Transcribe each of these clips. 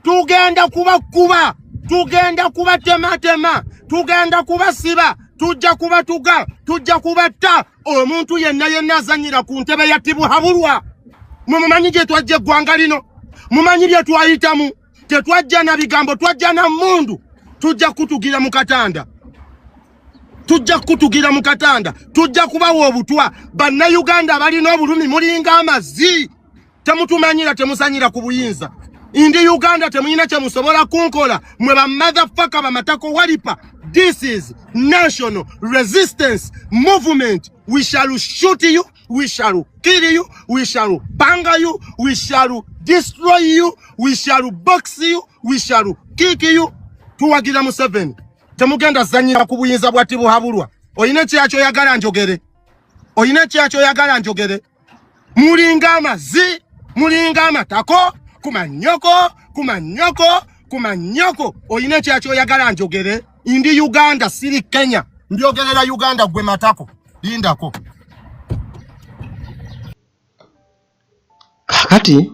tugenda kubakuba, tugenda kubatematema, tugenda kubasiba, tujja kubatuga, tujja kubatta omuntu yenna azanyira ku ntebe ya Tibuhaburwa. Mumanyi gye twajja eggwanga lino, mumanyi bye twayitamu, tetwajja na bigambo, twajja na mmundu. Tujja kutugira mu katanda, tujja kutugira mu katanda, tujja kubawa obutwa. Bannayuganda balina obulumi mulinga amazzi, temutumanyira, temusanyira ku buyinza. Indi Uganda temuyina kye musobola kunkola, mwe ba motherfucker bamatako walipa. This is national resistance movement. We shall shoot you, we shall kill you, we shall bang you, we shall destroy you, we shall box you, we shall kick you. Tuwagira Museveni, temugenda zanyira ku buyinza bwa Tibuhaburwa. Oyina kyakyo yagala njogere, oyina kyakyo yagala njogere. Mulinga amazzi, mulinga amatako, kumanyoko, oyina kyakyo yagala njogere. Indi Uganda siri Kenya, mbyogerera Uganda gwe matako, lindako. Kakati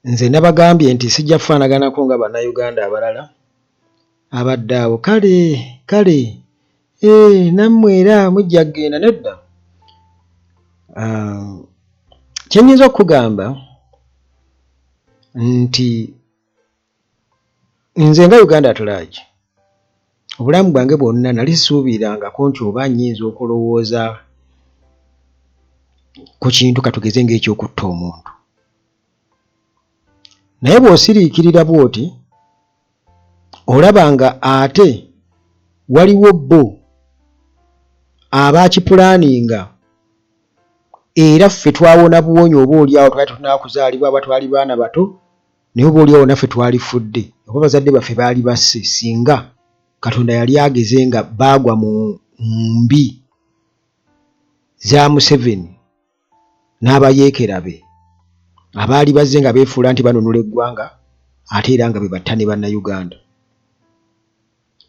nze nabagambye nti sijja kufaanaganako nga bannayuganda abalala abadde awo kale nammwe era mujja kgenda nedda. Kyenyinza okugamba nti nze nga Uganda Atulaagi, obulamu bwange bwonna nali suubirangako nti oba nnyinza okulowooza ku kintu katugeze ng'ekyokutta omuntu. Naye bw'osiriikirira bw'oti olaba nga ate waliwo bo abakipulaaninga era ffe twawona buwonyi oba oliawo twali tunaakuzaalibwa aba twali baana bato, naye oba oliawo naffe twalifudde oba bazadde baffe baali basse singa Katonda yali ageze nga baagwa mu mbi za Museveni n'abayeekera be abaali bazze nga beefuula nti banunula eggwanga ate era nga be batta ne bannayuganda.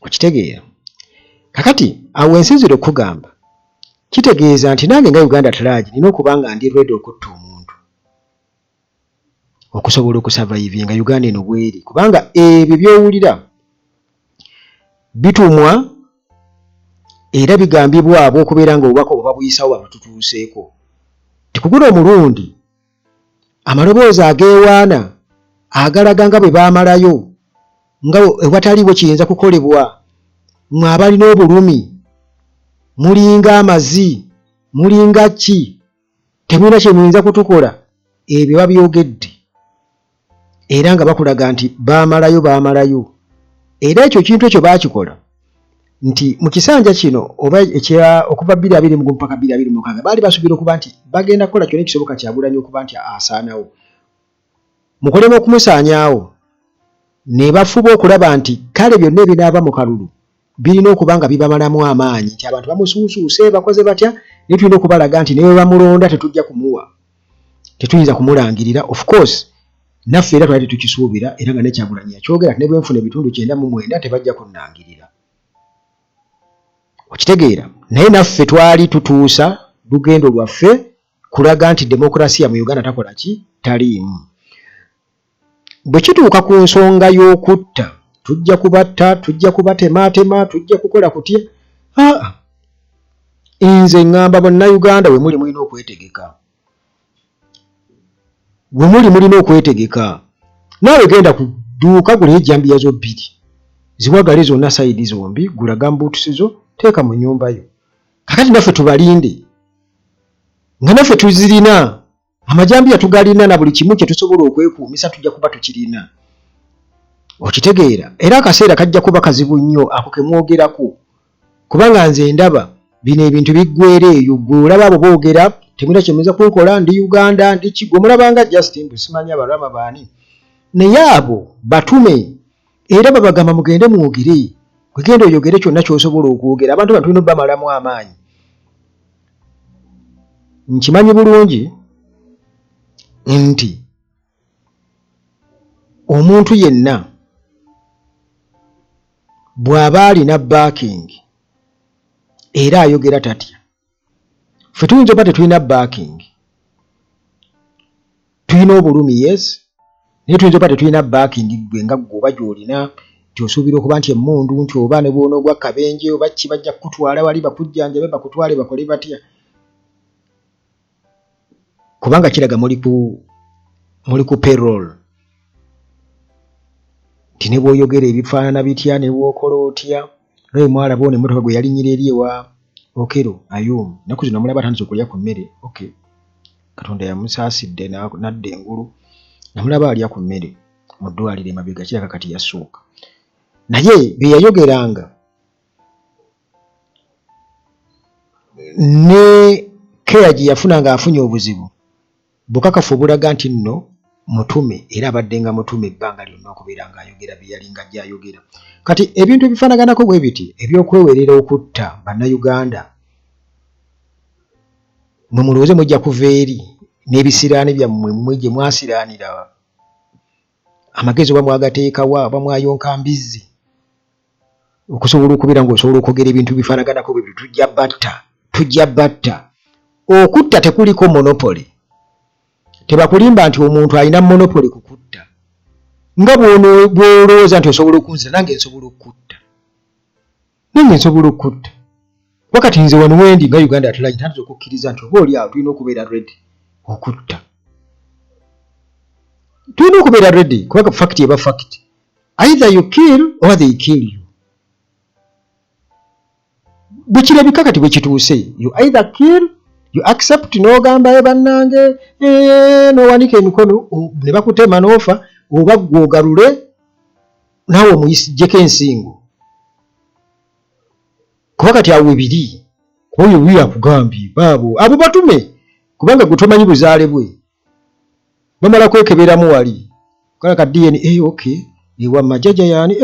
Okitegeera? Kakati awo ensinziro okugamba kitegeeza nti nange nga Uganda Atulaagi nina okuba nga ndi ready okutta omuntu okusobola okusavaivinga Uganda eno bweri, kubanga ebyo byowulira bitumwa era bigambibwa abo okubeera nga obubaka obwo babuyisawo babatutuuseeko. Tikugula omulundi amaloboozi ageewaana agalaga nga bwe baamalayo nga ewataliiwo kiyinza kukolebwa, mwe abalina obulumi mulinga amazzi mulinga ki, temulina kye muyinza kutukola, ebyo babyogedde era nga bakulaga nti baamalayo. Era ekyo kintu ekyo baakikola nti mu kisanja kino oba okuva 2020 mpaka 2026 baali basuubira okuba nti bagenda kukola kyonna ekisoboka Kyagulanyi okuba nti asaanawo. Mukolemu okumusaanyaawo ne bafuba okulaba nti kale byonna ebinaava mu kalulu birina okuba nga bibamalamu amaanyi, nti abantu bamusuusuuse bakoze batya, naye tulina okubalaga nti ne bwe bamulonda tetujja kumuwa, tetuyinza kumulangirira. Of course naffe era twali tukisuubira era nga ne Kyagulanyi yakyogera ne bwe nfuna ebitundu 99 tebajja kunnangirira. Okitegeera? Naye naffe twali tutuusa lugendo lwaffe kulaga nti demokrasiya mu Uganda takola ki? Taliimu. Bwe kituuka ku nsonga y'okutta, tujja kubatta, tujja kubatematema, tujja kukola kutya? Nze ngamba bannayuganda we muli mulina okwetegeka. We muli mulina okwetegeka. Naawe genda ku dduuka gula ejjambiya zo 2 ziwagale zonna sayidi zombi, gula gambuutusi zo teeka mu nnyumba yo. Kakati naffe tubalinde nga naffe tuzirina, amajambiya tugalina na buli kimu kye tusobola okwekuumisa tujja kuba tukirina. Okitegeera? Era akaseera kajja kuba kazibu nnyo ako ke mwogerako, kubanga nze ndaba bino ebintu biggweera eyo, gwe olaba abo boogera temulina kye muyinza kunkola, ndi Uganda ndi ki, gwe mulabanga Justin simanyi abalama baani, naye abo batume era babagamba mugende mwogere, kwegenda oyogere kyonna ky'osobola okwogera. Abantu tulina obbamalamu amaanyi. Nkimanyi bulungi nti omuntu yenna bw'aba alina backing era ayogera tatya, ffe tuyinza oba tetulina backing, tulina obulumi yes, naye tuyinza oba tetulina backing gwe nga gwe oba gy'olina ky'osuubira okuba nti emmundu nti oba ne bwona ogwa kabenje oba ki bajja kukutwala wali bakujjanjabe bakutwale bakole batya kubanga kiraga muli ku payroll nti ne bw'oyogera ebifaanana bitya ne bw'okola otya naye mwalaba ono emmotoka gwe yalinyira eri ewa Okero Ayumu naku zino mulaba atandise okulya ku mmere okay Katonda yamusaasidde nadda engulu namulaba alya ku mmere mu ddwaliro emabega kiraka kati yassuuka naye bye yayogeranga ne keya gye yafuna ng'afunye obuzibu bukakafu obulaga nti nno mutume era abadde nga mutume ebbanga lyonna okubeera ng'ayogera bye yalinga gy'ayogera kati ebintu ebifaanaganako bwe biti ebyokwewerera okutta bannayuganda mwe mulowooze mujja kuva eri n'ebisiraani byammwe mmwe gye mwasiraanira amagezi oba mwagateekawa oba mwayonka mbizzi okusobola okubeera ng'osobola okwogera ebintu bifaanaganako bwe biti tujja batta okutta tekuliko monopoly tebakulimba nti omuntu alina monopoly kukutta nga bw'olowooza nti osobola okunzira nange nsobola okutta wakati nze wano wendi nga Uganda atulanye tandise okukkiriza nti oba oli awo tulina okubeera ready okutta tulina okubeera ready kubanga fact eba fact either you kill or they kill you bwekirabika kati bwekituuse you either kill you accept n'ogamba bannange n'owanika emikono ne bakutema n'ofa oba gw'ogalule naawe omuyisijjeko ensingo kuba kati awo ebiri oyo wili akugambye baabo abo batume kubanga gwe tomanyi buzaale bwe bamala kwekeberamu wali kala ka DNA okay ewa majaja yani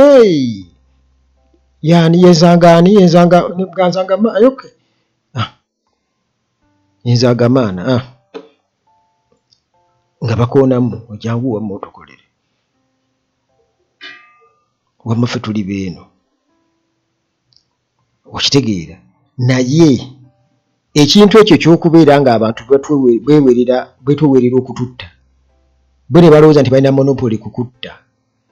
yani yenzanga okay Nzagamaana nga bakoonamu ojangu wamma otukolere wamma ffe tuli beeno okitegeera naye ekintu ekyo ky'okubeera ng'abantu betwewerera okututta bo ne balowooza nti balina monopoly kukutta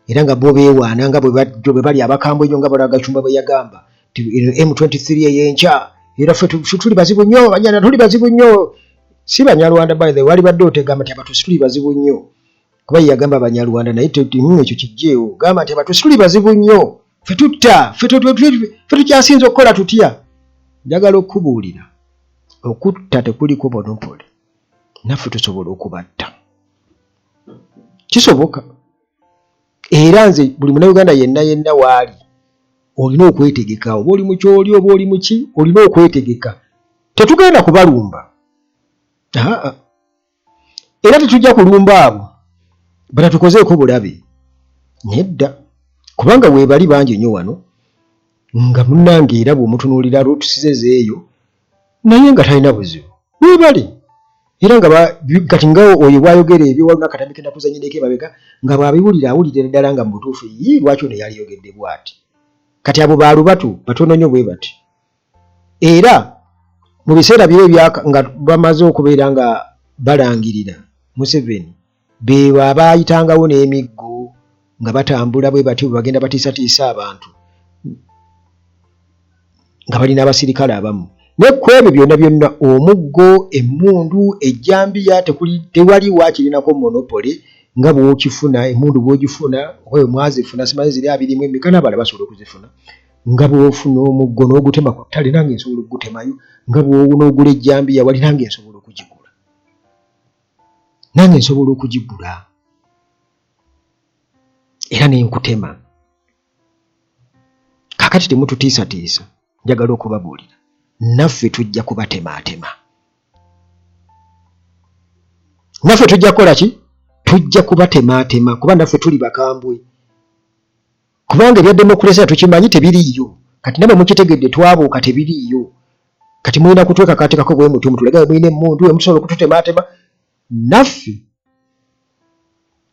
era nga bo beewaana nga bwe bali abakambwe ennyo nga balaga Chumba bwe yagamba nti M23 ey'enkya era ffe tuli bazibu nnyo banyana tuli bazibu nnyo si Banyarwanda by the way wali badde otegamba nti abatuusi tuli bazibu nnyo kuba yagamba Abanyarwanda naye ekyo kijjeewo gamba nti abatuusi tuli bazibu nnyo ffe tutta ffe tukyasinza okukola tutya njagala okubuulira okutta tekuliko monopoly naffe tusobola okubatta kisoboka era nze buli Munnayuganda yenna waali olina okwetegeka oba oli mu kyoli oba oli mu ki olina okwetegeka tetugenda kubalumba era tetujja kulumba abo batatukozeeko bulabe nedda kubanga weebali bangi nnyo wano nga munnange era bw'omutunuulira lwotusize eyo naye nga talina buzibu weebali era nga kati nga oyo bwayogera ebyo waluna katambi kenda kuzanyireko emabega nga bw'abiwulira awulira ddala nga mu butuufu lwaki ono yaliyogedde bw'ati kati abo baalubatu batono nnyo bwe bati era mu biseera biro nga bamaze okubeera nga balangirira Museveni beebo abaayitangawo n'emiggo nga batambula bwe bati bagenda batiisatiisa abantu nga balina abasirikale abamu ne ku ebyo byonna omuggo emmundu ejjambiya tewali wakirinako monopoly nga bw'okifuna emmundu bw'ogifuna oba mwazifuna simanyi ziri abirimu emika n'abalala basobola okuzifuna nga bw'ofuna omuggo n'ogutema ku ttale nange nsobola okugutemayo nga bw'onoogula ejjambiya wali nange nsobola okugigula nange nsobola okugigula era nenkutema kakati temututiisatiisa njagala okubabuulira naffe tujja kubatemaatema naffe tujja kukola ki tujja kubatemaatema kuba naffe tuli bakambwe kubanga ebya demokrasiya tukimanyi tebiriiyo kati nabwe mukitegedde twabuuka tebiriiyo kati mulina kutwekakatekako bwe muti mutulaga mulina emmundu emutusobola okututemaatema naffe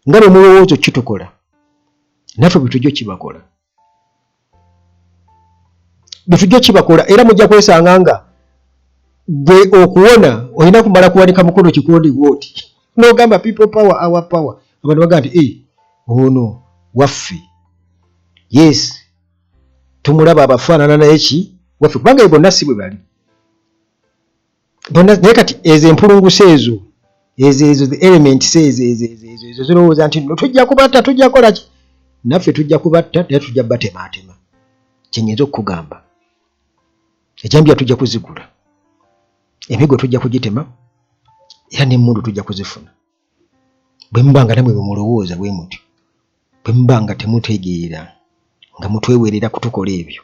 nga bwe mulowooza kitukola naffe bwe tujja kibakola bwe kibakola era mujja kwesanga nga gwe okuwona olina kumala kuwanika mukono kikondi bwoti n'ogamba people power our power abantu bagamba nti ono waffe. Yes, tumulaba abafaanana naye ki waffe, kubanga bonna si bwe bali. Naye kati ezo empulungusa ezo the elements ezo zirowooza nti no tujja kubatta, tujja kukola ki? Naffe tujja kubatta era tujja batematema. Kyenyinza okukugamba. Ejjambiya tujja kuzigula. Emigo tujja kugitema era n'emmundu tujja kuzifuna. Bwe mubanga namwe bwe mulowooza bwe mutyo. Bwe mubanga temutegeera nga mutwewerera kutukola ebyo.